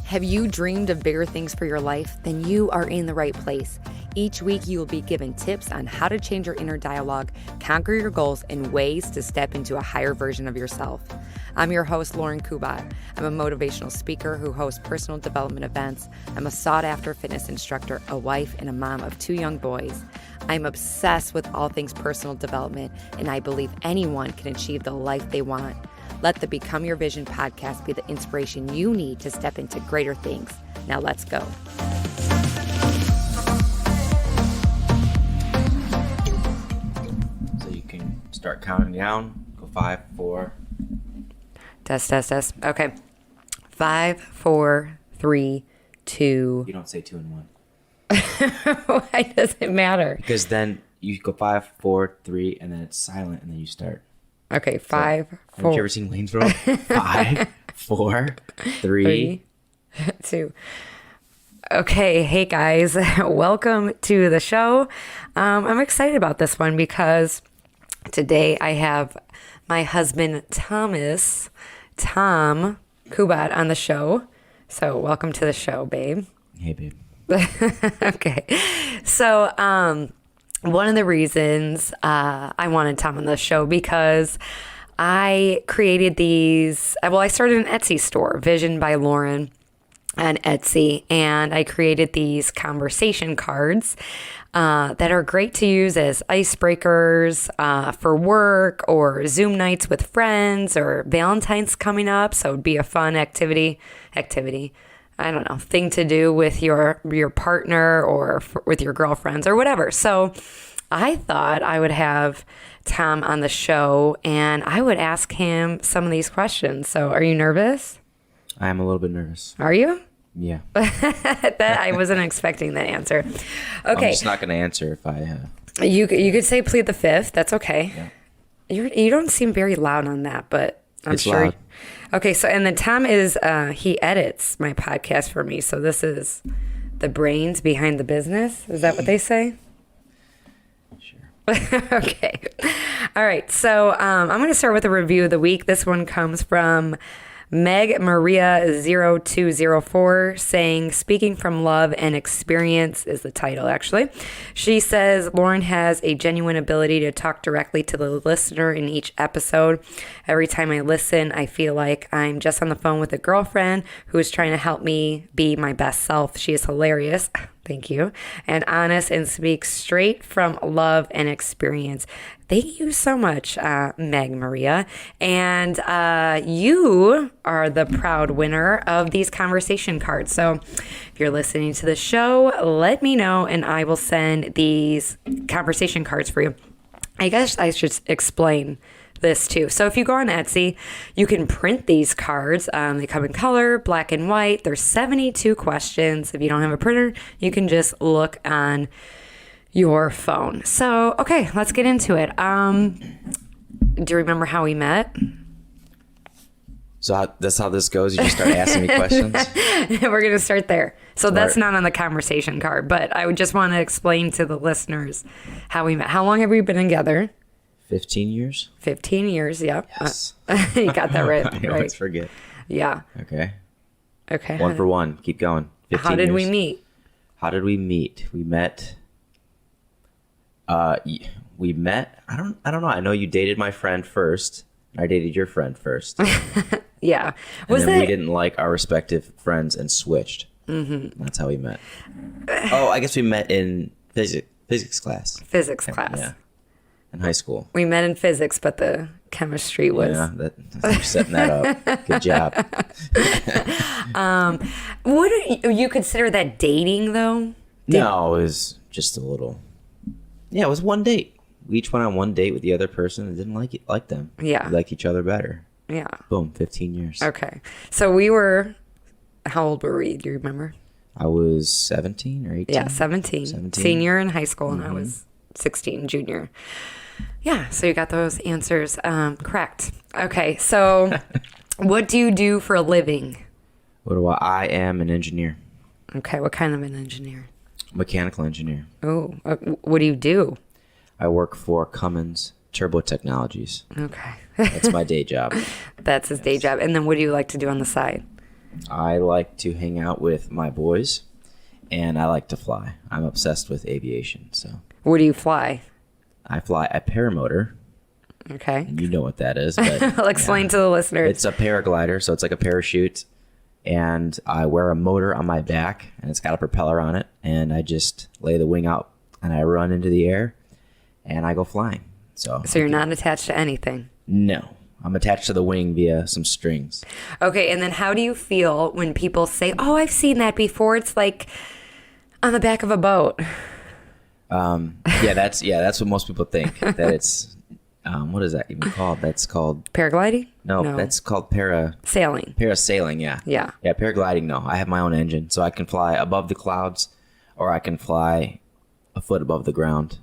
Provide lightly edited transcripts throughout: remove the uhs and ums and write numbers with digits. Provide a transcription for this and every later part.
Have you dreamed of bigger things for your life? Then you are in the right place. Each week, you will be given tips on how to change your inner dialogue, conquer your goals, and ways to step into a higher version of yourself. I'm your host, Lauren Kubat. I'm a motivational speaker who hosts personal development events. I'm a sought-after fitness instructor, a wife, and a mom of 2 young boys. I'm obsessed with all things personal development, and I believe anyone can achieve the life they want. Let the Become Your Vision podcast be the inspiration you need to step into greater things. Now let's go. So you can start counting down. Go 5, 4. Test. Okay. 5, 4, 3, 2. You don't say 2 and 1. Why does it matter? Because then you go 5, 4, 3, and then it's silent, and then you start. Okay, 5, 4. Have you ever seen Wayne's World? 5, 4, 3, 2. Okay, hey guys, welcome to the show. I'm excited about this one because today I have my husband Tom Kubat on the show. So welcome to the show, babe. Hey, babe. Okay, so one of the reasons I wanted Tom on the show because I created these. Well, I started an Etsy store, Visionbylauren, on Etsy, and I created these conversation cards that are great to use as icebreakers for work or Zoom nights with friends or Valentine's coming up. So it'd be a fun activity. I don't know, thing to do with your partner or with your girlfriends or whatever. So I thought I would have Tom on the show and I would ask him some of these questions. So are you nervous? I am a little bit nervous. Are you? Yeah. That I wasn't expecting that answer. Okay. I'm just not going to answer if I... You could say plead the fifth. That's okay. Yeah. You don't seem very loud on that, but I'm it's sure. Loud. Okay, so and then Tom is he edits my podcast for me, so this is the brains behind the business. Is that what they say? Sure. Okay. All right. So I'm going to start with a review of the week. This one comes from Meg Maria 0204 saying, speaking from love and experience is the title, actually. She says, Lauren has a genuine ability to talk directly to the listener in each episode. Every time I listen, I feel like I'm just on the phone with a girlfriend who is trying to help me be my best self. She is hilarious. Thank you. And honest and speaks straight from love and experience. Thank you so much, Meg Maria. And you are the proud winner of these conversation cards. So if you're listening to the show, let me know and I will send these conversation cards for you. I guess I should explain this too. So if you go on Etsy, you can print these cards. They come in color, black and white. There's 72 questions. If you don't have a printer, you can just look on your phone. So, okay, let's get into it. Do you remember how we met? So that's how this goes? You just start asking me questions? We're going to start there. So that's not on the conversation card, but I would just want to explain to the listeners how we met. How long have we been together? 15 years? 15 years, yep. Yes. You got that right. I always forget. Yeah. Okay. 1 for 1. Keep going. 15 How did years. we meet? How did we meet? We met... we met... I don't know. I know you dated my friend first. I dated your friend first. Yeah. We didn't like our respective friends and switched. Mm-hmm. That's how we met. Oh, I guess we met in physics class. Physics class. Yeah. In high school. We met in physics, but the chemistry was... Yeah, you're setting that up. Good job. Would you consider that dating, though? No, it was just a little... Yeah, it was one date. We each went on one date with the other person and didn't like them. Yeah. We liked each other better. Yeah. Boom, 15 years. Okay. So we were... How old were we? Do you remember? I was 17 or 18. Yeah, 17. Senior in high school, and I was 16, junior. Yeah, so you got those answers correct. Okay, so what do you do for a living? I am an engineer. Okay, what kind of an engineer? Mechanical engineer. Oh, what do you do? I work for Cummins Turbo Technologies. Okay. That's my day job. That's his day job. And then what do you like to do on the side? I like to hang out with my boys, and I like to fly. I'm obsessed with aviation, so Where do you fly? I fly a paramotor. Okay. And you know what that is. But, I'll explain to the listeners. It's a paraglider, so it's like a parachute, and I wear a motor on my back, and it's got a propeller on it, and I just lay the wing out, and I run into the air, and I go flying. So you're not attached to anything? No. I'm attached to the wing via some strings. Okay, and then how do you feel when people say, "Oh, I've seen that before"? It's like on the back of a boat. That's what most people think. That it's what is that even called? That's called Paragliding? No, that's called Sailing. Parasailing, yeah. Yeah. Yeah, paragliding, no. I have my own engine, so I can fly above the clouds, or I can fly a foot above the ground,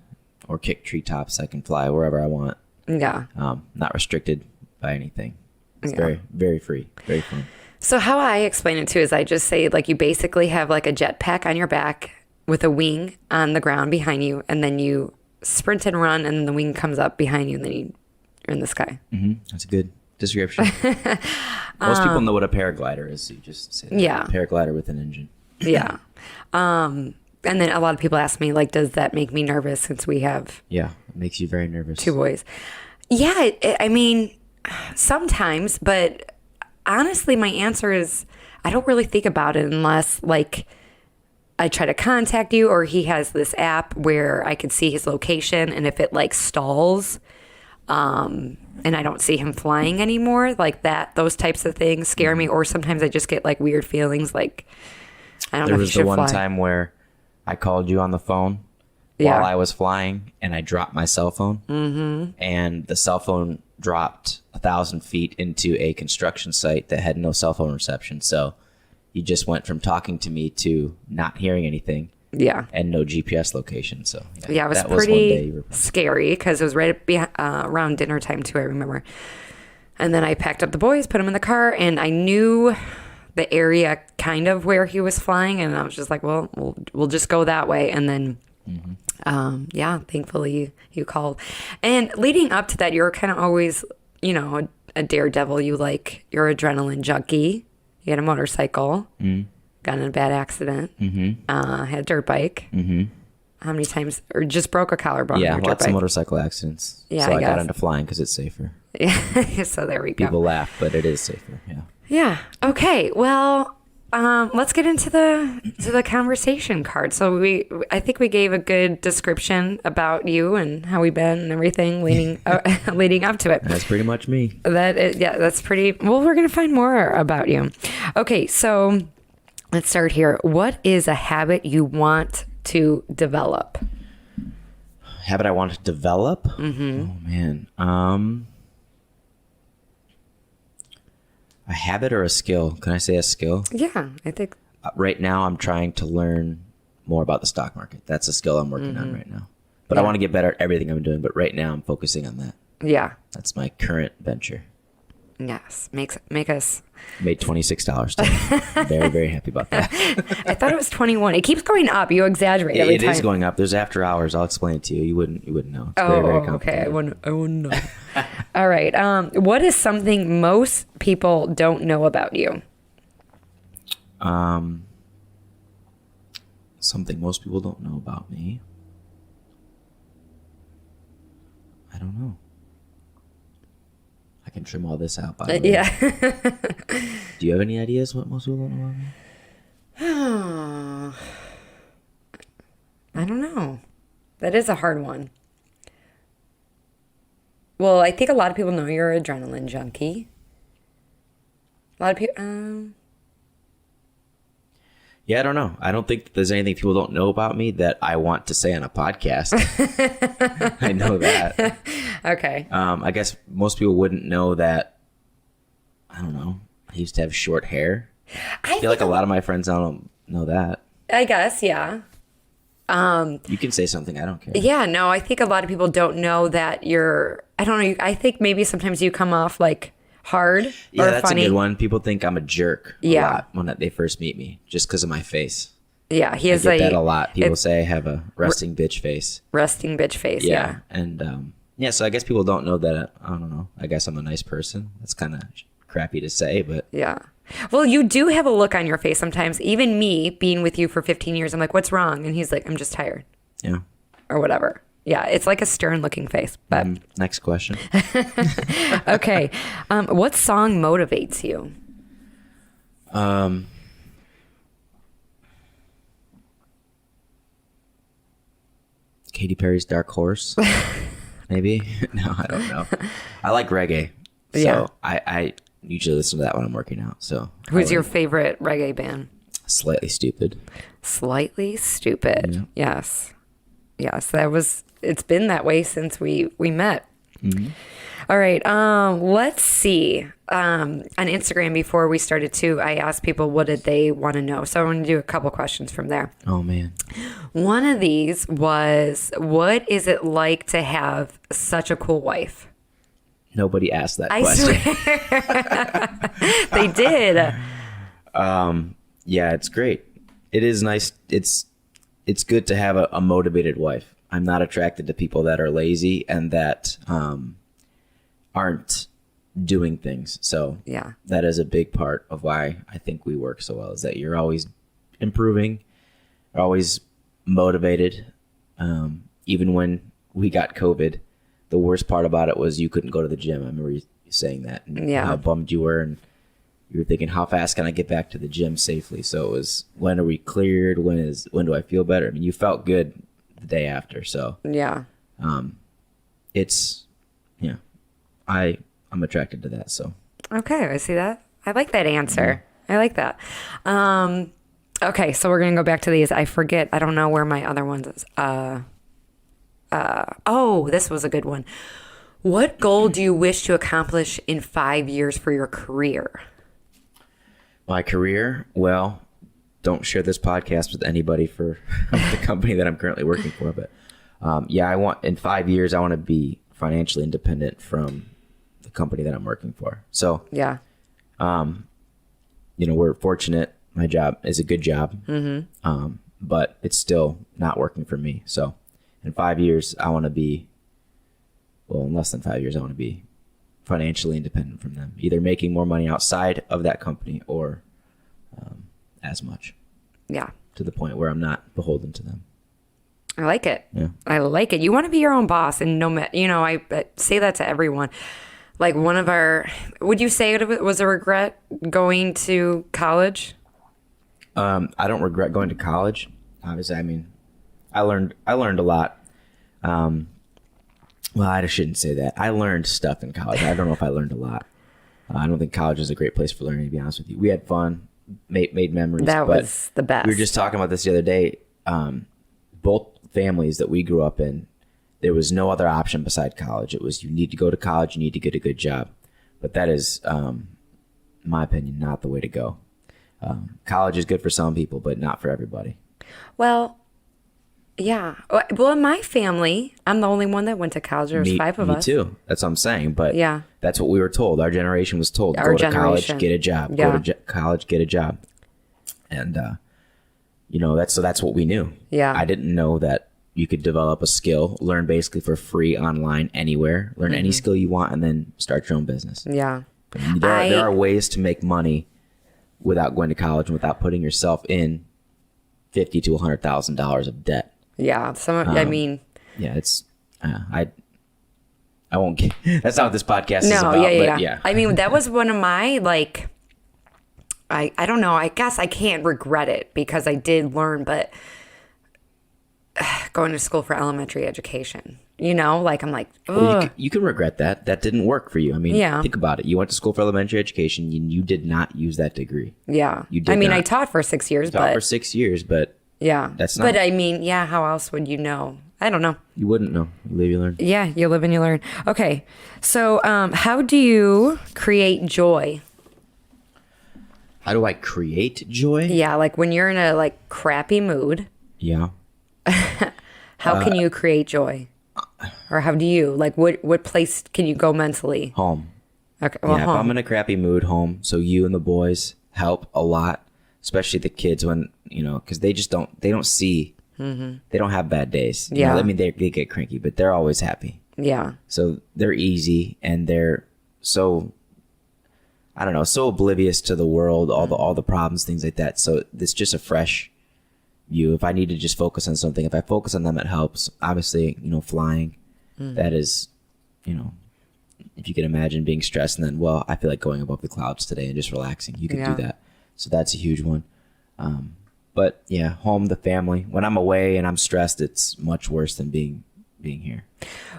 or kick treetops. I can fly wherever I want. Yeah. Not restricted by anything. It's very, very free, very fun. So how I explain it too is I just say like you basically have like a jetpack on your back with a wing on the ground behind you, and then you sprint and run, and then the wing comes up behind you, and then you're in the sky. Mm-hmm. That's a good description. Most people know what a paraglider is. So you just say that. Yeah. A paraglider with an engine. Yeah. And then a lot of people ask me, like, does that make me nervous since we have Yeah, it makes you very nervous. 2 boys? Yeah, I mean, sometimes, but honestly, my answer is I don't really think about it unless, like, I try to contact you or he has this app where I can see his location, and if it, like, stalls and I don't see him flying anymore, like that, those types of things scare me. Or sometimes I just get, like, weird feelings, like, I don't know if you should There was the one fly. time where I called you on the phone while I was flying, and I dropped my cell phone, and the cell phone dropped 1,000 feet into a construction site that had no cell phone reception. So you just went from talking to me to not hearing anything. Yeah. And no GPS location. So Yeah, it was that was one day you were pretty scary because it was right around dinner time too, I remember. And then I packed up the boys, put them in the car, and I knew the area kind of where he was flying, and I was just like, well, we'll just go that way. And then thankfully you called. And leading up to that, you were kind of always, a daredevil. You're adrenaline junkie. You had a motorcycle, got in a bad accident, had a dirt bike. How many times, or just broke a collarbone? Yeah, on your dirt lots of bike? motorcycle accidents. Yeah, so I I got guess. into flying because it's safer. Yeah, so there we go. People laugh, but it is safer. Yeah. Yeah. Okay. Well, let's get into the conversation card. So I think we gave a good description about you and how we've been and everything leading up to it. That's pretty much me. That's pretty. Well, we're gonna find more about you. Okay. So let's start here. What is a habit you want to develop? Habit I want to develop? Mm-hmm. Oh man. A habit or a skill? Can I say a skill? Yeah, I think. Right now, I'm trying to learn more about the stock market. That's a skill I'm working on right now. But I want to get better at everything I'm doing. But right now, I'm focusing on that. Yeah. That's my current venture. Yes. Make us. Made $26 today. Very, very happy about that. I thought it was 21. It keeps going up. You exaggerate every time. It is going up. There's after hours. I'll explain it to you. You wouldn't know. It's Oh, very, very okay. complicated. I wouldn't know. All right. What is something most people don't know about you? Something most people don't know about me. I don't know. I can trim all this out, by the way. Yeah. Do you have any ideas what most people don't know about me? I don't know. That is a hard one. Well, I think a lot of people know you're an adrenaline junkie. A lot of people. Yeah, I don't know. I don't think there's anything people don't know about me that I want to say on a podcast. I know that. Okay. I guess most people wouldn't know that. I don't know. I used to have short hair. I feel like a lot of my friends don't know that. I guess, yeah. You can say something. I don't care. Yeah, no, I think a lot of people don't know that I don't know, I think maybe sometimes you come off like hard Yeah, or that's funny. a good one. People think I'm a jerk a Yeah. lot when they first meet me just because of my face. Yeah, he I has get that a lot. People say I have a resting bitch face. resting bitch face. Yeah. And so I guess people don't know that. I don't know. I guess I'm a nice person. That's kind of crappy to say, but Yeah. Well, you do have a look on your face sometimes. Even me being with you for 15 years, I'm like, what's wrong? And he's like, I'm just tired. Yeah. Or whatever. Yeah, it's like a stern looking face. But Next question. okay. What song motivates you? Katy Perry's Dark Horse. Maybe. No, I don't know. I like reggae. So Yeah. I usually listen to that when I'm working out. So Who's your favorite reggae band? Slightly Stupid. Slightly Stupid. Yeah. Yes, it's been that way since we met. Mm-hmm. All right. Let's see. On Instagram before we started too, I asked people what did they want to know. So I'm going to do a couple questions from there. Oh man. One of these was, what is it like to have such a cool wife? Nobody asked that I question. swear. They did. Yeah, it's great. It is nice. It's good to have a motivated wife. I'm not attracted to people that are lazy and that aren't doing things. So Yeah. that is a big part of why I think we work so well, is that you're always improving, always motivated. Even when we got COVID, the worst part about it was you couldn't go to the gym. I remember you saying that and Yeah. how bummed you were, and you were thinking, how fast can I get back to the gym safely? So it was, when are we cleared? When do I feel better? I mean, you felt good the day after. So Yeah. it's, yeah, I'm attracted to that. So Okay, I see that. I like that answer. I like that. Okay, so we're gonna go back to these. I forget. I don't know where my other ones is. Oh, this was a good one. What goal do you wish to accomplish in 5 years for your career? my career, well, don't share this podcast with anybody for the company that I'm currently working for. But yeah, I want, in 5 years, I want to be financially independent from the company that I'm working for. So, Yeah. we're fortunate. My job is a good job, but it's still not working for me. So in 5 years, I want to be, well, in less than 5 years, I want to be financially independent from them, either making more money outside of that company or as much, Yeah. to the point where I'm not beholden to them. I like it. Yeah. I like it. You want to be your own boss, and I say that to everyone. Like would you say it was a regret going to college? I don't regret going to college. Obviously, I mean, I learned a lot. Well, I shouldn't say that. I learned stuff in college. I don't know if I learned a lot. I don't think college is a great place for learning, to be honest with you. We had fun, made memories. That but was the best. We were just talking about this the other day. Both families that we grew up in, there was no other option beside college. It was, you need to go to college, you need to get a good job. But that is, in my opinion, not the way to go. College is good for some people, but not for everybody. Well, yeah. Well, in my family, I'm the only one that went to college. There was 5 of us. Me too. That's what I'm saying. But Yeah. that's what we were told. Our generation was told, Our go to college, generation. get a job. Yeah. Go to college, get a job. And, that's what we knew. Yeah. I didn't know that you could develop a skill, learn basically for free online anywhere, learn any skill you want, and then start your own business. Yeah. There are ways to make money without going to college and without putting yourself in $50,000 to $100,000 of debt. Yeah. I mean, Yeah, it's I won't get, that's not what this podcast is no, about. yeah. But yeah. I mean, that was one of my, I don't know. I guess I can't regret it because I did learn, but going to school for elementary education, I'm like, ugh. You can regret that. That didn't work for you. I mean, Yeah. think about it. You went to school for elementary education. You did not use that degree. Yeah. You did I mean, not. I taught for 6 years, Taught but for 6 years, but yeah. that's not- But I mean, yeah, how else would you know? I don't know. you wouldn't know. You live, you learn. Yeah, you live and you learn. Okay. So, how do you create joy? How do I create joy? Yeah, like when you're in a crappy mood, Yeah. how can you create joy? Or how do you, what place can you go mentally? Home. Okay, well, Yeah, if home. I'm in a crappy mood, home. So you and the boys help a lot, especially the kids when, because they don't see, they don't have bad days. You know, Yeah. I mean, they get cranky, but they're always happy. Yeah. So they're easy and they're so, I don't know, so oblivious to the world, all the problems, things like that. So it's just a fresh view. If I need to just focus on something, if I focus on them, it helps. Obviously, flying, that is, if you can imagine being stressed and then, well, I feel like going above the clouds today and just relaxing. You can do that. So that's a huge one. But yeah, home, the family. When I'm away and I'm stressed, it's much worse than being here.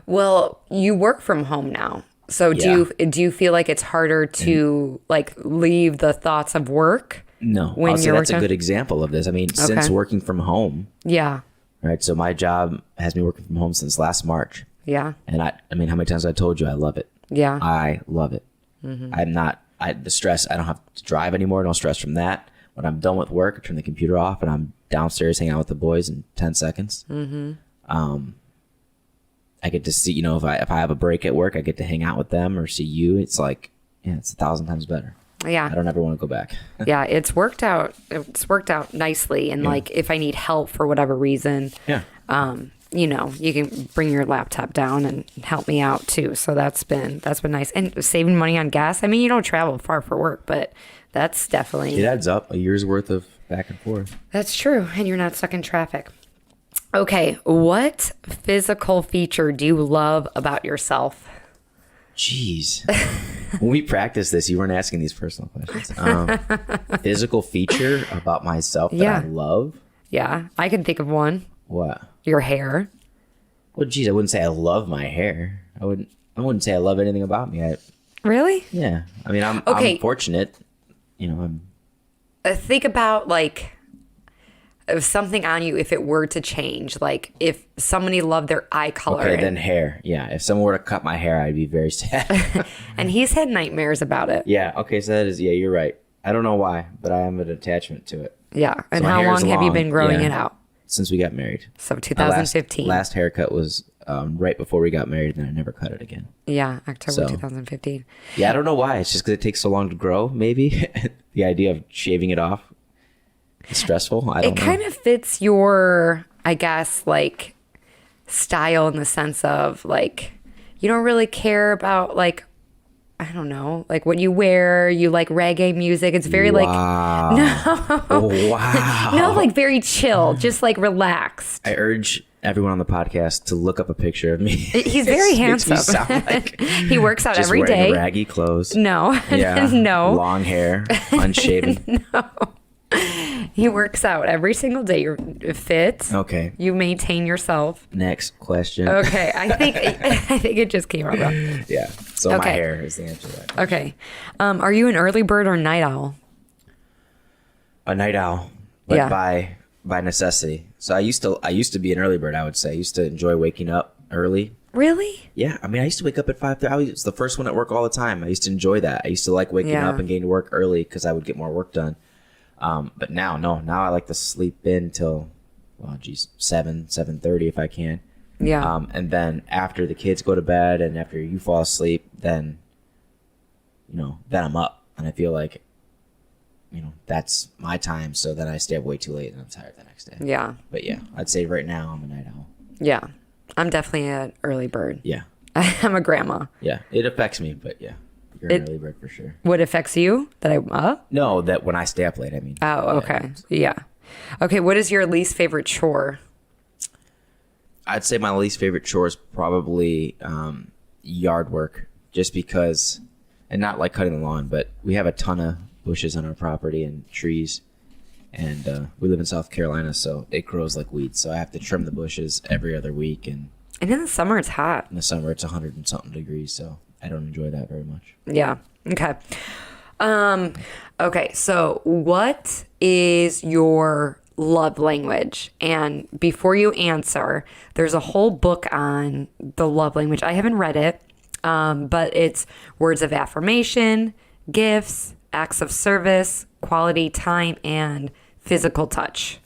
Well, you work from home now. So do you feel like it's harder to like leave the thoughts of work? No. When you're that's working? a good example of this. I mean, since working from home. Yeah. Right. So my job has me working from home since last March. Yeah. And I mean, how many times have I told you I love it? Yeah. I love it. I'm not, the stress, I don't have to drive anymore. No stress from that. When I'm done with work, I turn the computer off and I'm downstairs hanging out with the boys in 10 seconds. I get to see, if I have a break at work, I get to hang out with them or see you. It's like, it's 1,000 times better. Yeah. I don't ever want to go back. Yeah. It's worked out. It's worked out nicely. And like, if I need help for whatever reason, you can bring your laptop down and help me out too. So that's been nice. And saving money on gas. I mean, you don't travel far for work, but that's definitely. It adds up, a year's worth of back and forth. That's true. And you're not stuck in traffic. Okay, what physical feature do you love about yourself? Jeez. When we practiced this, you weren't asking these personal questions. Physical feature about myself that I love? Yeah, I can think of one. What? Your hair. Well, geez, I wouldn't say I love my hair. I wouldn't say I love anything about me. Really? Yeah. I mean, I'm fortunate. Think about like something on you if it were to change, like if somebody loved their eye color. Okay, then hair. Yeah, if someone were to cut my hair, I'd be very sad. And he's had nightmares about it. Yeah, okay, so that is, you're right. I don't know why, but I have an attachment to it. Yeah, and so how long have you been growing it out? Since we got married. So 2015. Last haircut was right before we got married, and then I never cut it again. Yeah, October 2015. Yeah, I don't know why. It's just because it takes so long to grow, maybe. The idea of shaving it off. It's stressful. I don't know. It kind of fits your, I guess, like style in the sense of like you don't really care about like, I don't know, like what you wear. You like reggae music. It's very like no, like very chill, just like relaxed. I urge everyone on the podcast to look up a picture of me. He's very handsome. Makes me sound like he works out just every day. Raggy clothes. No, yeah, no, long hair, unshaven. No. He works out every single day. You're fit. Okay. You maintain yourself. Next question. Okay. I think it just came out wrong. Yeah. So my hair is the answer to that. Okay. Are you an early bird or night owl? A night owl, but by necessity. So I used to be an early bird, I would say. I used to enjoy waking up early. Really? Yeah. I mean, I used to wake up at 5:30. I was the first one at work all the time. I used to enjoy that. I used to like waking up and getting to work early because I would get more work done. But now I like to sleep in till, 7:30 if I can. Yeah. And then after the kids go to bed and after you fall asleep, then I'm up and I feel like, that's my time. So then I stay up way too late and I'm tired the next day. Yeah. But yeah, I'd say right now I'm a night owl. Yeah. I'm definitely an early bird. Yeah. I'm a grandma. Yeah. It affects me, but yeah. You're an early bird for sure. What affects you? That I'm up? No, that when I stay up late, I mean. Oh, okay. Yeah. Okay, what is your least favorite chore? I'd say my least favorite chore is probably yard work, just because, and not like cutting the lawn, but we have a ton of bushes on our property and trees, and we live in South Carolina, so it grows like weeds. So I have to trim the bushes every other week, and in the summer it's hot. In the summer it's 100 and something degrees, so I don't enjoy that very much. Yeah. Okay. Okay. So what is your love language? And before you answer, there's a whole book on the love language. I haven't read it, but it's words of affirmation, gifts, acts of service, quality time, and physical touch.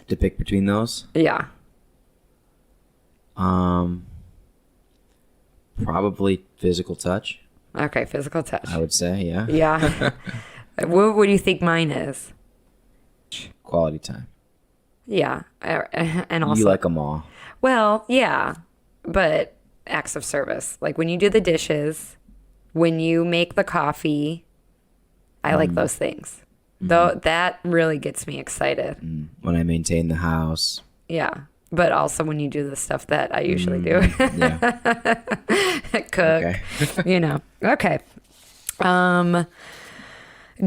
To pick between those? Yeah. Probably physical touch. Okay, physical touch. I would say, yeah. Yeah. What do you think mine is? Quality time. Yeah, and also you like them all. Well, yeah, but acts of service, like when you do the dishes, when you make the coffee, I like those things. Though that really gets me excited. When I maintain the house. Yeah. But also when you do the stuff that I usually do. Yeah. Cook. Okay. Okay.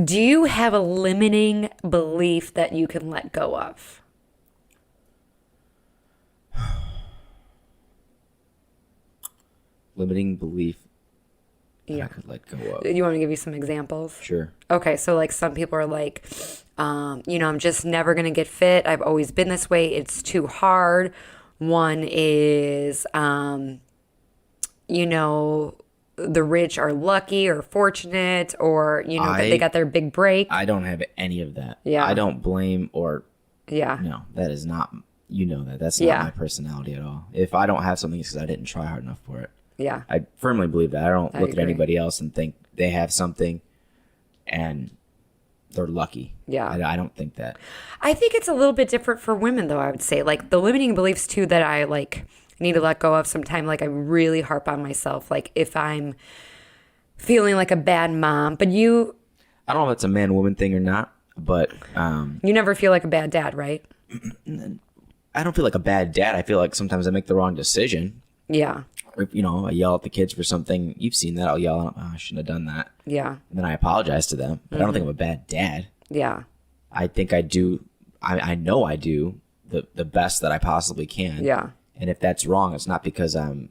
Do you have a limiting belief that you can let go of? Limiting belief that Yeah. I could let go of. You want me to give you some examples? Sure. Okay, so like some people are like, I'm just never going to get fit. I've always been this way. It's too hard. One is, the rich are lucky or fortunate or, they got their big break. I don't have any of that. Yeah. I don't blame or, Yeah. no, that is not, that's Yeah. not my personality at all. If I don't have something, it's because I didn't try hard enough for it. Yeah. I firmly believe that. I don't look agree. at anybody else and think they have something and they're lucky. Yeah. I don't think that. I think it's a little bit different for women, though, I would say. Like, the limiting beliefs, too, that I, need to let go of sometime. Like, I really harp on myself. Like, if I'm feeling like a bad mom. But I don't know if it's a man-woman thing or not, but... you never feel like a bad dad, right? I don't feel like a bad dad. I feel like sometimes I make the wrong decision. Yeah. Or, I yell at the kids for something. You've seen that. I'll yell, I shouldn't have done that. Yeah. And then I apologize to them. But I don't think I'm a bad dad. Yeah. I think I do. I know I do the best that I possibly can. Yeah. And if that's wrong, it's not because I'm,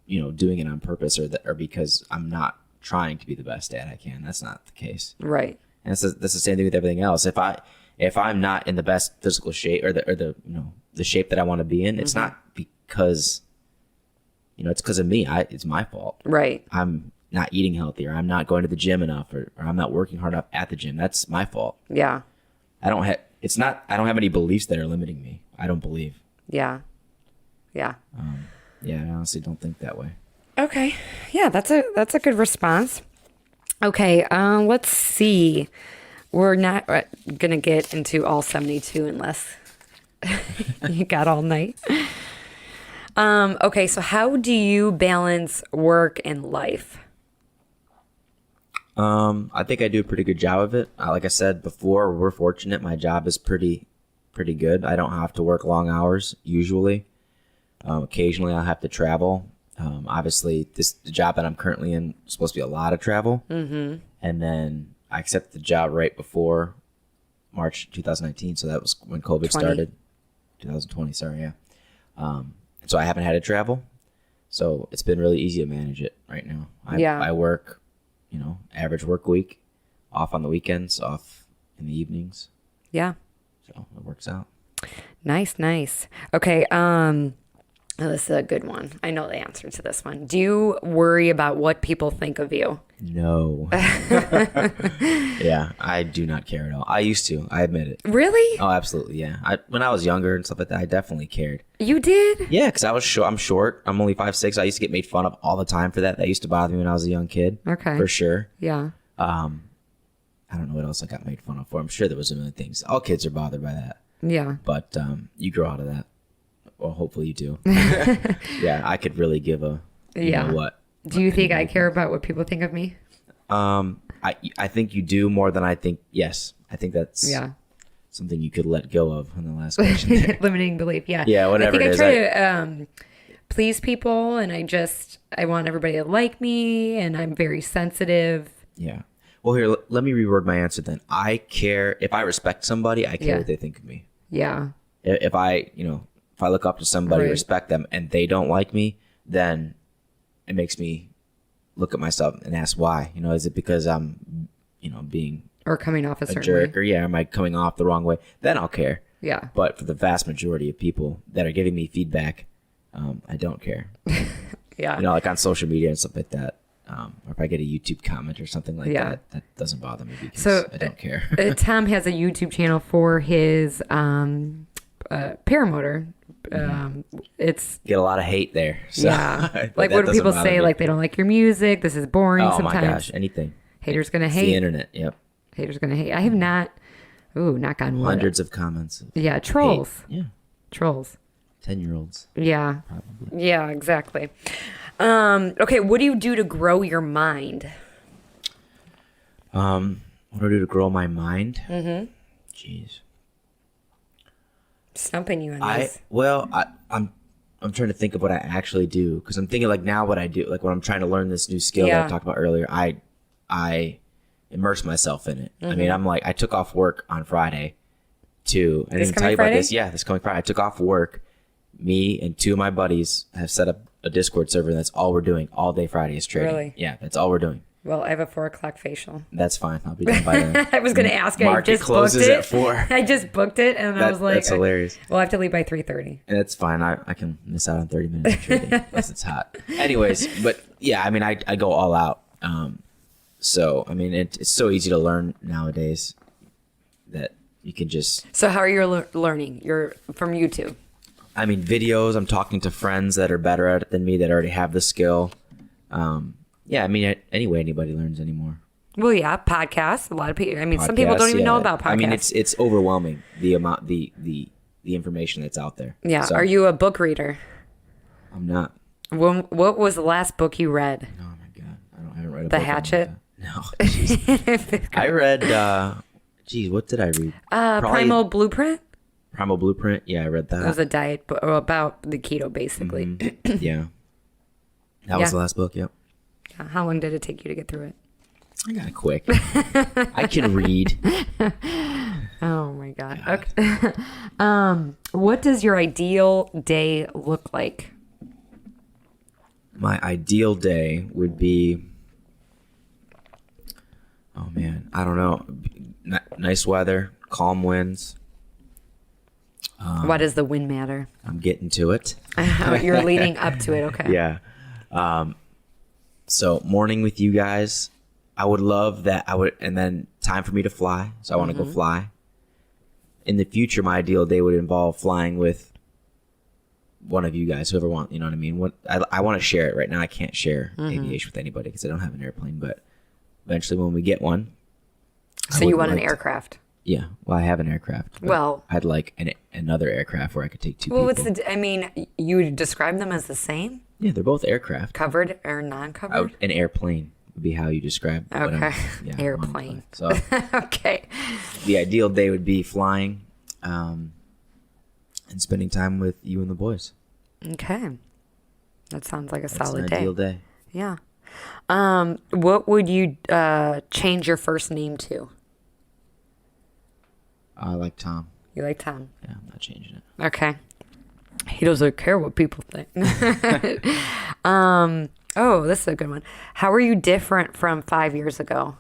doing it on purpose or because I'm not trying to be the best dad I can. That's not the case. Right. And that's the same thing with everything else. If I'm not in the best physical shape or the shape that I want to be in, it's not because, it's because of me. It's my fault. Right. I'm not eating healthy, or I'm not going to the gym enough, or I'm not working hard enough at the gym. That's my fault. Yeah. I don't have any beliefs that are limiting me. I don't believe. Yeah. Yeah. Yeah, I honestly don't think that way. Okay. Yeah, that's a good response. Okay, let's see. We're not going to get into all 72 unless you got all night. Okay, so how do you balance work and life? I think I do a pretty good job of it. Like I said before, we're fortunate. My job is pretty good. I don't have to work long hours usually. Occasionally I'll have to travel. Obviously the job that I'm currently in is supposed to be a lot of travel. Mm-hmm. And then I accepted the job right before March 2019. So that was when COVID started. 2020, sorry, yeah. So I haven't had to travel. So it's been really easy to manage it right now. I work, average work week, off on the weekends, off in the evenings. Yeah. So it works out. Nice. Okay, this is a good one. I know the answer to this one. Do you worry about what people think of you? No. Yeah, I do not care at all. I used to. I admit it. Really? Oh, absolutely, yeah. When I was younger and stuff like that, I definitely cared. You did? Yeah, because I was short. I'm short. I'm only 5'6". I used to get made fun of all the time for that. That used to bother me when I was a young kid. Okay. For sure. Yeah. I don't know what else I got made fun of for. I'm sure there was a million things. All kids are bothered by that. Yeah. But you grow out of that. Well, hopefully you do. Yeah, I could really give a you know what. Do you think I care about what people think of me? I think you do more than I think. Yes, I think that's something you could let go of in the last question there. Limiting belief, yeah. Yeah, whatever I think it is. I try to please people, and I want everybody to like me, and I'm very sensitive. Yeah. Well, here, let me reword my answer then. I care, if I respect somebody, I care what they think of me. Yeah. If I look up to somebody, respect them, and they don't like me, then it makes me look at myself and ask why. Is it because I'm, being or coming off a certain jerk, way. or am I coming off the wrong way? Then I'll care. Yeah. But for the vast majority of people that are giving me feedback, I don't care. Yeah. Like on social media and stuff like that. Or if I get a YouTube comment or something like that doesn't bother me because I don't care. Tom has a YouTube channel for his paramotor. It's get a lot of hate there. So. Yeah. Like what do people say? Like they don't like your music. This is boring. Oh sometimes. My gosh, anything. Haters gonna it's hate. The internet. Yep. Haters gonna hate. I have not. Ooh, knock on wood. Hundreds of comments. Yeah, trolls. Hate. Yeah. Trolls. 10-year-olds. Yeah. Probably. Yeah, exactly. Okay, what do you do to grow your mind? What do I do to grow my mind? Mm-hmm. Jeez. Stumping you on this. I'm trying to think of what I actually do, because I'm thinking like now what I do, like when I'm trying to learn this new skill that I talked about earlier, I immerse myself in it. I mean, I took off work on Friday to, I didn't tell you about this. Yeah, this coming Friday. I took off work. Me and two of my buddies have set up a Discord server. And that's all we're doing all day Friday is trading. Really? Yeah, that's all we're doing. Well, I have a 4:00 facial. That's fine. I'll be done by then. I was going to ask you. Market I just closes booked it. at 4. I just booked it, and I was like, that's hilarious. Well, I have to leave by 3:30. And that's fine. I can miss out on 30 minutes of trading unless it's hot. Anyways, but yeah, I mean, I go all out. So, I mean, it's so easy to learn nowadays that you can just... So how are you learning? You're from YouTube? I mean, videos. I'm talking to friends that are better at it than me that already have the skill. Yeah, I mean, anyway, anybody learns anymore. Well, yeah, podcasts. A lot of people. I mean, some people don't even know about podcasts. I mean, it's overwhelming the amount, the information that's out there. Yeah. So, are you a book reader? I'm not. What was the last book you read? Oh my god, I haven't read a book. The Hatchet. No. I read. What did I read? Primal Blueprint. Primal Blueprint. Yeah, I read that. It was a diet book about the keto, basically. Mm-hmm. Yeah. That was the last book. Yep. How long did it take you to get through it? I got it quick. I can read. Oh my god. Okay. What does your ideal day look like? My ideal day would be, oh man, I don't know. Nice weather, calm winds. Why does the wind matter? I'm getting to it. You're leading up to it. Okay. Yeah. So morning with you guys, I would love that. And then time for me to fly. So I want to go fly. In the future, my ideal day would involve flying with one of you guys, whoever want, you know what I mean? I want to share it. Right now I can't share aviation with anybody because I don't have an airplane, but eventually when we get one. So you want an aircraft? Yeah. Well, I have an aircraft. Well, I'd like another aircraft where I could take two people. I mean, you would describe them as the same? Yeah, they're both aircraft. Covered or non-covered? An airplane would be how you describe. Okay. Airplane. So okay. The ideal day would be flying, and spending time with you and the boys. Okay. That sounds like That's solid an day. ideal day. Yeah. What would you change your first name to? I like Tom. You like Tom? Yeah, I'm not changing it. Okay. He doesn't care what people think. Oh, this is a good one. How are you different from 5 years ago?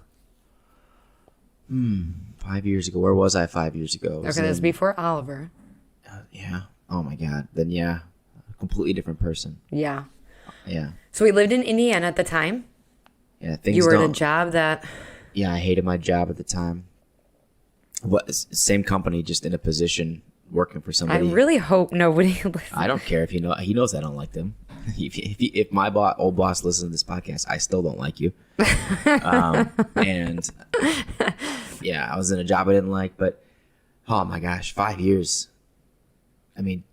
5 years ago. Where was I 5 years ago? Okay, this is before Oliver. Yeah. Oh my God. Then yeah, a completely different person. Yeah. Yeah. So we lived in Indiana at the time. Yeah. Things you were at a job that. Yeah, I hated my job at the time. Same company, just in a position working for somebody. I really hope nobody listens. I don't care if he knows I don't like them. If my old boss listens to this podcast, I still don't like you. And yeah, I was in a job I didn't like, but oh my gosh, 5 years. I mean,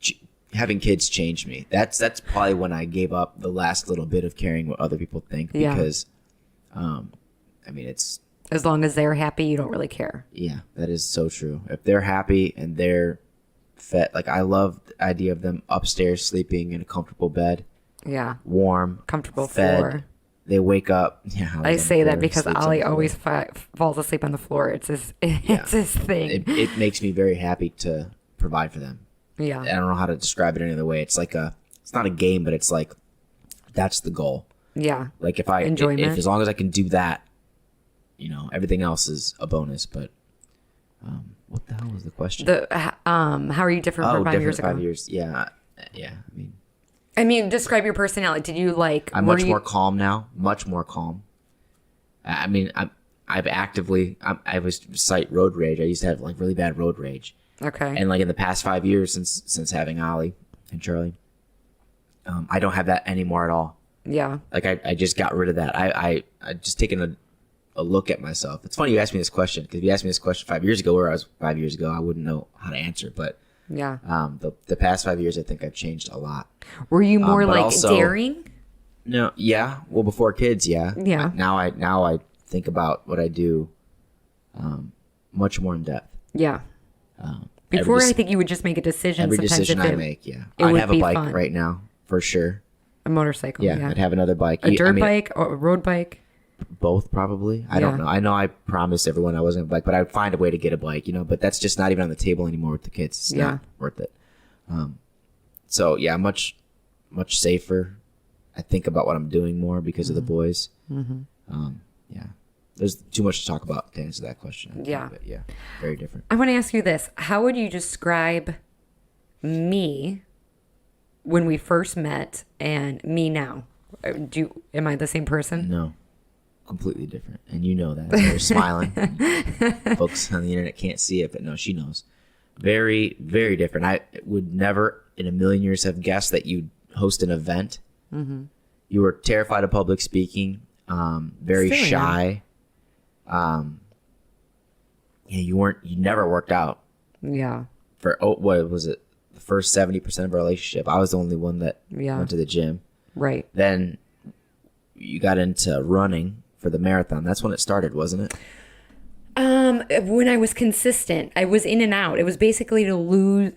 having kids changed me. That's probably when I gave up the last little bit of caring what other people think, because, I mean, it's. As long as they're happy, you don't really care. Yeah, that is so true. If they're happy and they're fed, like I love the idea of them upstairs sleeping in a comfortable bed. Yeah. Warm. Comfortable fed. Floor. They wake up. Yeah. I say that because Ollie always falls asleep on the floor. It's his thing. It makes me very happy to provide for them. Yeah. I don't know how to describe it any other way. It's like it's not a game, but it's like, that's the goal. Yeah. Like if as long as I can do that, everything else is a bonus. But what the hell was the question? How are you different from 5 years ago? 5 years. Yeah. I mean, describe your personality. Did you I'm much more calm now. Much more calm. I mean, I was cite road rage. I used to have like really bad road rage. Okay. And like in the past 5 years since having Ollie and Charlie, I don't have that anymore at all. Yeah. Like I just got rid of that. I just taken a look at myself. It's funny you asked me this question, because if you asked me this question 5 years ago, where I was 5 years ago, I wouldn't know how to answer. But yeah, the past 5 years, I think I've changed a lot. Were you more like daring? No, yeah. Well, before kids, yeah. Yeah. Now I think about what I do much more in depth. Yeah. Before, I think you would just make a decision. Every sometimes decision I make, yeah. I'd have a bike fun. right now, for sure. A motorcycle, Yeah, I'd have another bike. A dirt bike or a road bike? Both, probably. I don't know. I know I promised everyone I wasn't a bike, but I'd find a way to get a bike, but that's just not even on the table anymore with the kids. It's not worth it. So, yeah, much safer. I think about what I'm doing more because of the boys. Mm-hmm. Yeah. There's too much to talk about to answer that question. Yeah. But yeah, very different. I want to ask you this. How would you describe me when we first met and me now? Am I the same person? No. Completely different. And you know that. You're smiling. Folks on the internet can't see it, but no, she knows. Very, very different. I would never in a million years have guessed that you'd host an event. Mm-hmm. You were terrified of public speaking, very Still shy. You never worked out. Yeah. For what was it? The first 70% of our relationship, I was the only one that went to the gym. Right. Then you got into running for the marathon. That's when it started, wasn't it? When I was consistent, I was in and out. It was basically to lose,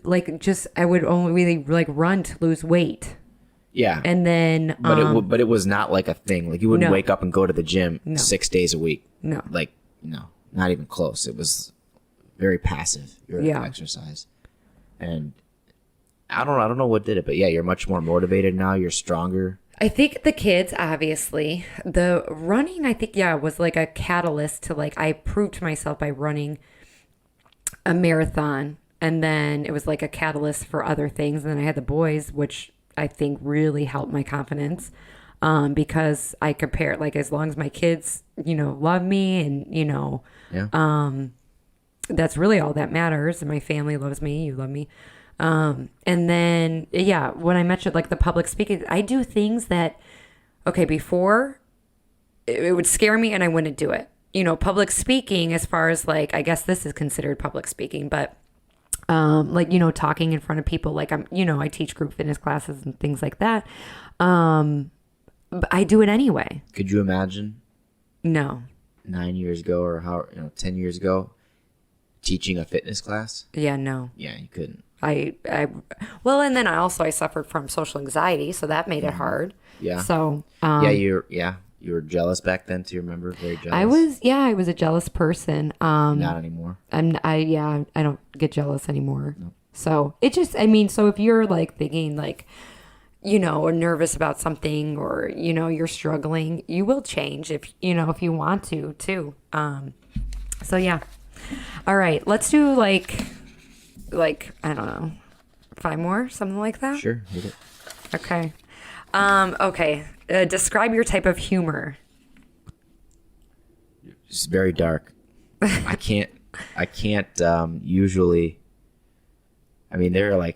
I would only really run to lose weight. Yeah. And then, but it was not like a thing. Like you wouldn't wake up and go to the gym 6 days a week. No. No, not even close. It was very passive, your exercise. And I don't know what did it, but yeah, you're much more motivated now. You're stronger. I think the kids, obviously, the running, I think, was like a catalyst to I proved to myself by running a marathon. And then it was like a catalyst for other things. And then I had the boys, which I think really helped my confidence. Because I compare, as long as my kids, love me and, that's really all that matters. And my family loves me, you love me. And then, when I mentioned the public speaking, I do things that, before it would scare me and I wouldn't do it. Public speaking, as far as I guess this is considered public speaking, but, talking in front of people, I teach group fitness classes and things like that. But I do it anyway. Could you imagine? No. 9 years ago or 10 years ago, teaching a fitness class? Yeah, no. Yeah, you couldn't. Well, and then I suffered from social anxiety, so that made it hard. Yeah. So, you were jealous back then too, remember? Very jealous. I was a jealous person. Not anymore. I don't get jealous anymore. Nope. So it just, so if you're thinking or nervous about something or, you're struggling, you will change if you want to too. So yeah. All right, let's do I don't know, 5 more, something like that. Sure. Hit it. Okay. Okay. Describe your type of humor. It's very dark. I can't usually, they're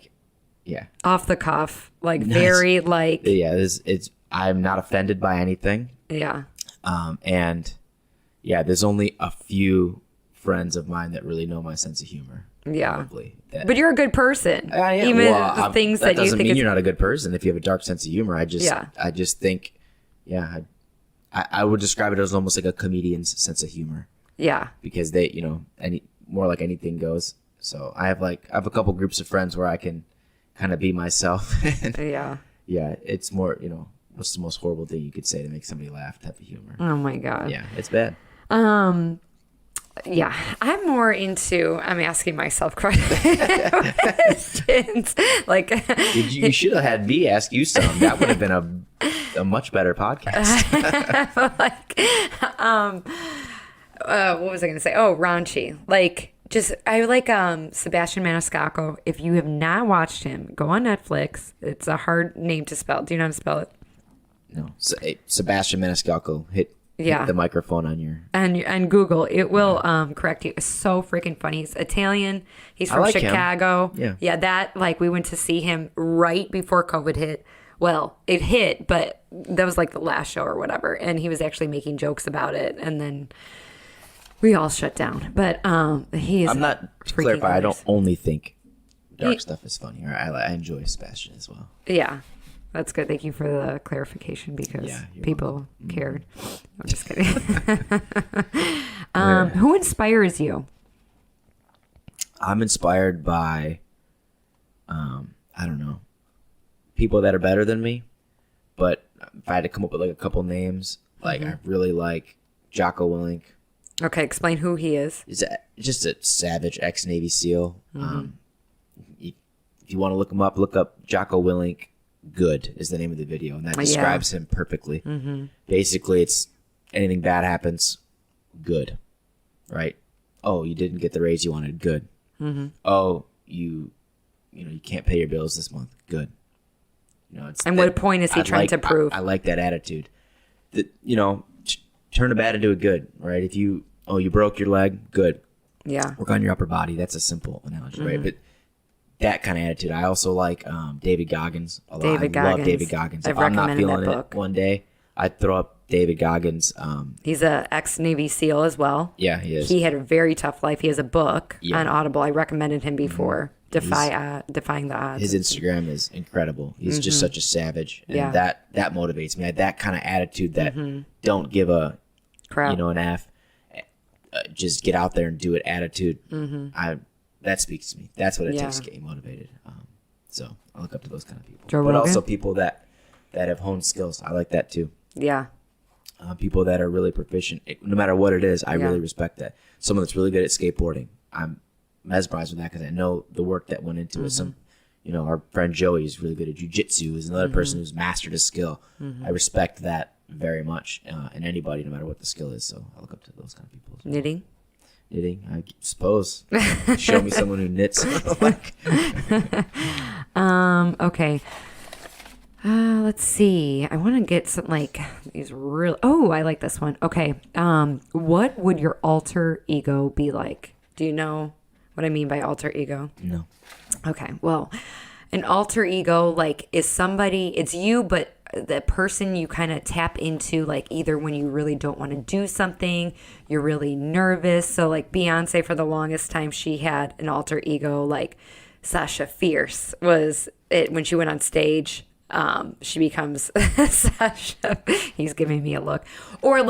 off the cuff, very I'm not offended by anything. Yeah. And there's only a few friends of mine that really know my sense of humor. Yeah. Probably. But you're a good person. I am. Even the things that you think doesn't mean you're not a good person if you have a dark sense of humor. I just think, I would describe it as almost like a comedian's sense of humor. Yeah. Because they, more like anything goes. So I have a couple groups of friends where I can kind of be myself. Yeah. Yeah. It's more, what's the most horrible thing you could say to make somebody laugh type of humor. Oh my God. Yeah. It's bad. Yeah, I'm more into, I'm asking myself questions. You should have had me ask you some. That would have been a much better podcast. What was I going to say? Oh, raunchy. I like Sebastian Maniscalco. If you have not watched him, go on Netflix. It's a hard name to spell. Do you know how to spell it? No. Sebastian Maniscalco. Hit the microphone on your and Google. It will correct you. It's so freaking funny. He's Italian. He's from Chicago. Him. Yeah. That we went to see him right before COVID hit. Well, it hit, but that was the last show or whatever. And he was actually making jokes about it, and then we all shut down. But he is. I'm not to clarify. Hilarious. I don't only think dark stuff is funny. I enjoy Sebastian as well. Yeah. That's good. Thank you for the clarification because people cared. I'm just kidding. Who inspires you? I'm inspired by, I don't know, people that are better than me. But if I had to come up with like a couple names, like I really like Jocko Willink. Okay, explain who he is. He's just a savage ex-Navy SEAL. If you want to look him up, look up Jocko Willink. Good is the name of the video, and that describes him perfectly. Basically, it's anything bad happens, good, right? Oh, you didn't get the raise you wanted, good. Oh, you can't pay your bills this month, good. And what point is he trying to prove? I like that attitude. That turn a bad into a good, right? If you broke your leg, good. Yeah. Work on your upper body. That's a simple analogy, right? But that kind of attitude. I also like David Goggins a lot. I love David Goggins. If I'm not feeling it one day, I'd throw up David Goggins. He's a ex-Navy SEAL as well. Yeah, he is. He had a very tough life. He has a book on Audible. I recommended him before. Defying the odds. His Instagram is incredible. He's just such a savage, and that motivates me. I had that kind of attitude that don't give a crap, an F. Just get out there and do it. Attitude. That speaks to me. That's what it takes to get you motivated. So I look up to those kind of people, but also people that have honed skills. I like that too. Yeah. People that are really proficient, no matter what it is. I really respect that. Someone that's really good at skateboarding. I'm mesmerized with that because I know the work that went into it. Some, our friend Joey is really good at jiu-jitsu. Is another person who's mastered a skill. I respect that very much in anybody, no matter what the skill is. So I look up to those kind of people. Knitting, I suppose. Show me someone who knits. Okay. Let's see. I want to get some these real. Oh, I like this one. Okay. What would your alter ego be like? Do you know what I mean by alter ego? No. Okay. Well, an alter ego is somebody. It's you, but the person you kind of tap into, either when you really don't want to do something, you're really nervous. So Beyonce, for the longest time, she had an alter ego. Sasha Fierce was it when she went on stage. She becomes Sasha. He's giving me a look. Or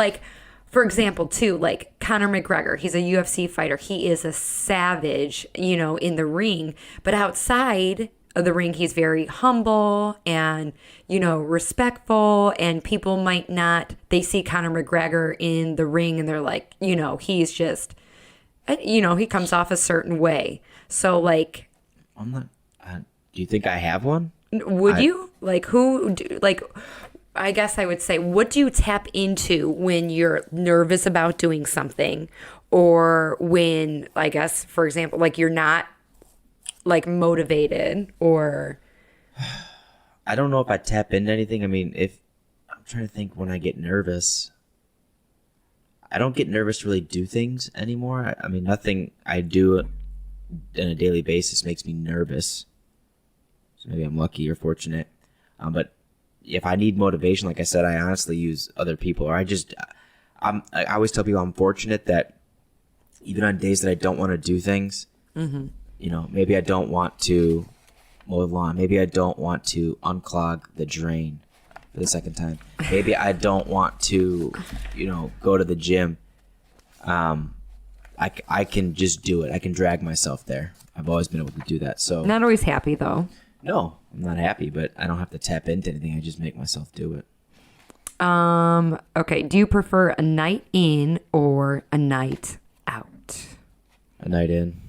for example, too, Conor McGregor. He's a UFC fighter. He is a savage, in the ring. But outside of the ring, he's very humble and, respectful. And people might not, they see Conor McGregor in the ring and they're like, he's just, he comes off a certain way. So I'm not, do you think I have one? Would you? I guess I would say, what do you tap into when you're nervous about doing something? Or when, I guess, for example, you're not, motivated or... I don't know if I tap into anything. I mean, I'm trying to think when I get nervous. I don't get nervous to really do things anymore. I mean, nothing I do on a daily basis makes me nervous. So maybe I'm lucky or fortunate. But if I need motivation, like I said, I honestly use other people. Or I always tell people I'm fortunate that even on days that I don't want to do things, maybe I don't want to mow the lawn. Maybe I don't want to unclog the drain for the second time. Maybe I don't want to, go to the gym. I can just do it. I can drag myself there. I've always been able to do that. So not always happy though. No, I'm not happy, but I don't have to tap into anything. I just make myself do it. Okay. Do you prefer a night in or a night out? A night in.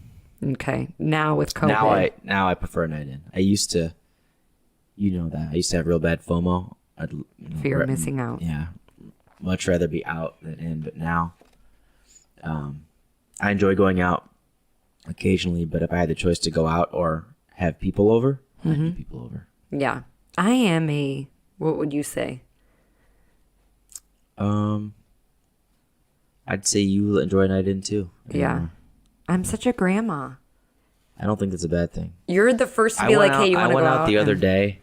Okay. Now with COVID. Now I prefer a night in. I used to, that. I used to have real bad FOMO. Fear of missing out. Yeah. Much rather be out than in, but now I enjoy going out occasionally, but if I had the choice to go out or have people over, I'd do people over. Yeah. I am what would you say? I'd say you enjoy a night in too. Yeah. I'm such a grandma. I don't think that's a bad thing. You're the first to be like, hey, you want to go out? I went out the other day,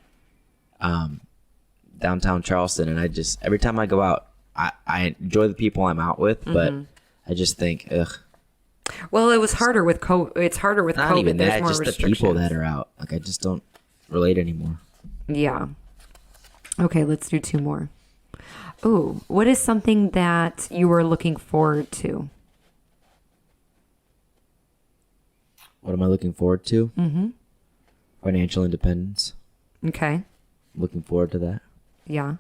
downtown Charleston, and every time I go out, I enjoy the people I'm out with, but I just think, ugh. Well, it was harder with COVID. It's harder with Not COVID. even There's that, more just restrictions. the people that are out. I just don't relate anymore. Yeah. Okay, let's do 2 more. Oh, what is something that you were looking forward to? What am I looking forward to? Mm-hmm. Financial independence. Okay. Looking forward to that. Yeah.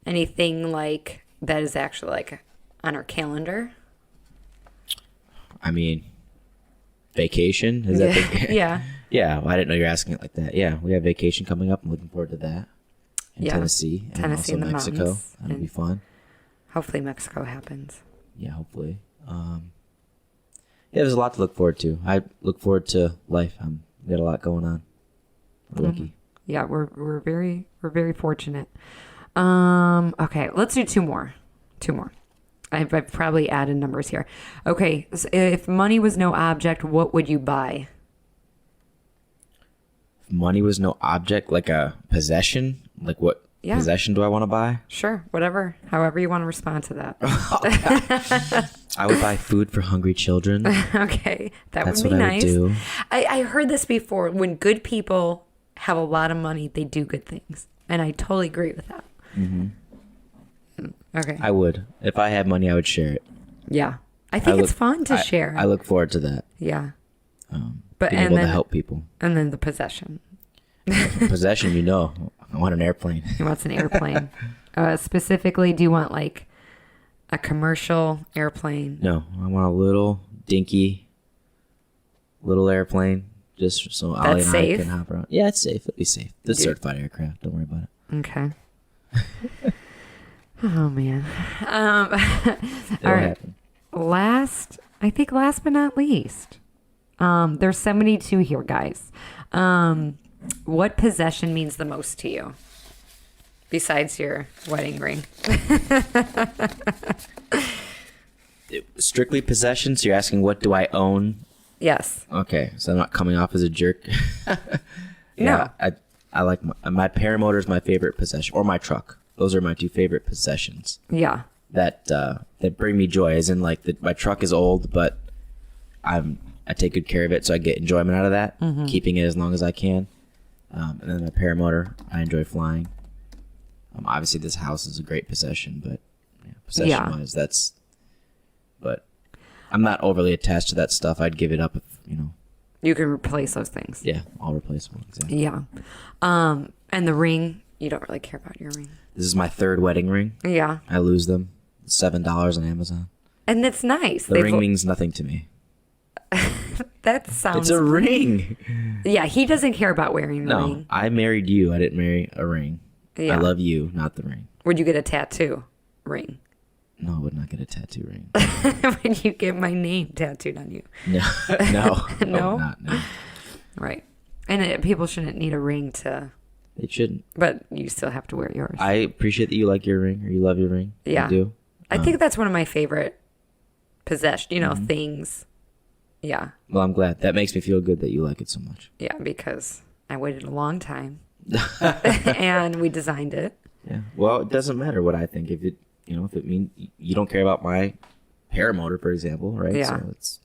Anything like that is actually like on our calendar? I mean, vacation? Is that the... Yeah. Yeah, well, I didn't know you were asking it like that. Yeah, we have vacation coming up. I'm looking forward to that. In Tennessee. And Tennessee also and the Mexico. mountains. That'll be fun. Hopefully Mexico happens. Yeah, hopefully. Yeah, there's a lot to look forward to. I look forward to life. We got a lot going on. We're lucky. Yeah, we're very fortunate. Okay, let's do 2 more. 2 more. I've probably added numbers here. Okay, so if money was no object, what would you buy? If money was no object, like a possession, like what possession do I want to buy? Sure, whatever. However you want to respond to that. I would buy food for hungry children. Okay, That's would be what nice. I would do. I heard this before. When good people have a lot of money, they do good things. And I totally agree with that. Mm-hmm. Okay. I would. If I had money, I would share it. Yeah. I think it's fun to share. I look forward to that. Yeah. Being able to help people. And then the possession. Possession, I want an airplane. He wants an airplane. Specifically, do you want like a commercial airplane? No, I want a little dinky little airplane just so Ollie and I can hop around. Yeah, it's safe. It'll be safe. It's a certified aircraft. Don't worry about it. Okay. Oh, man. All right. Last but not least, there's 72 here, guys. What possession means the most to you besides your wedding ring? Strictly possessions? You're asking what do I own? Yes. Okay, so I'm not coming off as a jerk. No. I like my paramotor is my favorite possession, or my truck. Those are my 2 favorite possessions. Yeah. That bring me joy. As in, like my truck is old, but I take good care of it, so I get enjoyment out of that. Mm-hmm. Keeping it as long as I can. And then my paramotor, I enjoy flying. Obviously, this house is a great possession, but possession-wise, that's. But I'm not overly attached to that stuff. I'd give it up if You can replace those things. Yeah, I'll replace them. Exactly. Yeah. And the ring, you don't really care about your ring. This is my 3rd wedding ring. Yeah. I lose them. $7 on Amazon. And it's nice. The ring means nothing to me. That sounds... It's a ring. Yeah, he doesn't care about wearing the ring. No, I married you. I didn't marry a ring. Yeah. I love you, not the ring. Would you get a tattoo ring? No, I would not get a tattoo ring. Would you get my name tattooed on you? No. No? No. Right. And people shouldn't need a ring to... They shouldn't. But you still have to wear yours. I appreciate that you like your ring or you love your ring. Yeah. You do. I think that's one of my favorite possessions, things. Yeah. Well, I'm glad. That makes me feel good that you like it so much. Yeah, because I waited a long time. And we designed it. Yeah. Well, it doesn't matter what I think. If it means you don't care about my paramotor, for example, right? Yeah. So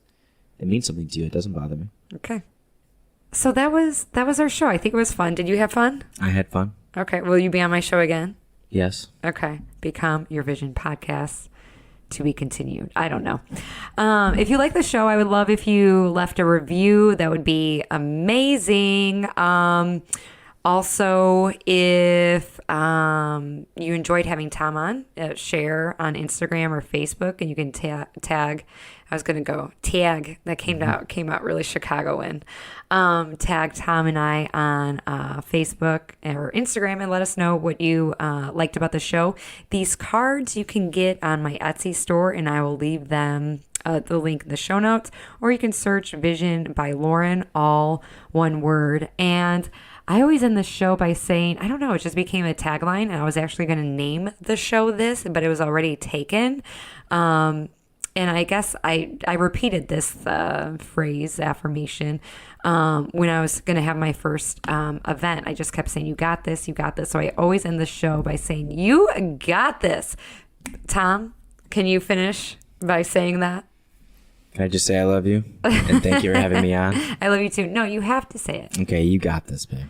it means something to you. It doesn't bother me. Okay. So that was our show. I think it was fun. Did you have fun? I had fun. Okay. Will you be on my show again? Yes. Okay. Become Your Vision Podcast. To be continued. I don't know. If you like the show, I would love if you left a review. That would be amazing. Also, if you enjoyed having Tom on, share on Instagram or Facebook, and you can tag. I was going to go tag. That came out really Chicagoan. Tag Tom and I on Facebook or Instagram and let us know what you liked about the show. These cards you can get on my Etsy store, and I will leave them the link in the show notes, or you can search Visionbylauren, all one word. And I always end the show by saying, I don't know, it just became a tagline, and I was actually going to name the show this, but it was already taken. And I guess I repeated this phrase, affirmation, when I was going to have my first event. I just kept saying, you got this, you got this. So I always end the show by saying, you got this. Tom, can you finish by saying that? Can I just say I love you? And thank you for having me on. I love you too. No, you have to say it. Okay, you got this, babe.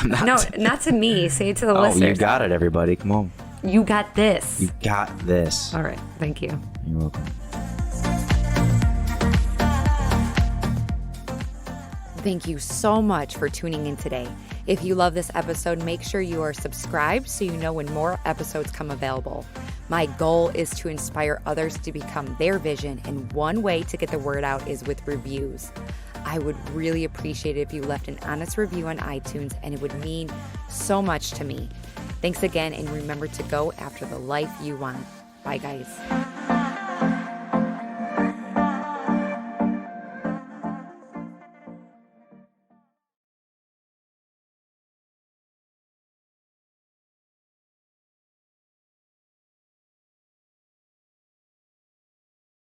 No, not to me. Say it to the listeners. Oh, you got it, everybody. Come on. You got this. You got this. All right. Thank you. You're welcome. Thank you so much for tuning in today. If you love this episode, make sure you are subscribed so you know when more episodes come available. My goal is to inspire others to become their vision, and one way to get the word out is with reviews. I would really appreciate it if you left an honest review on iTunes, and it would mean so much to me. Thanks again, and remember to go after the life you want. Bye, guys.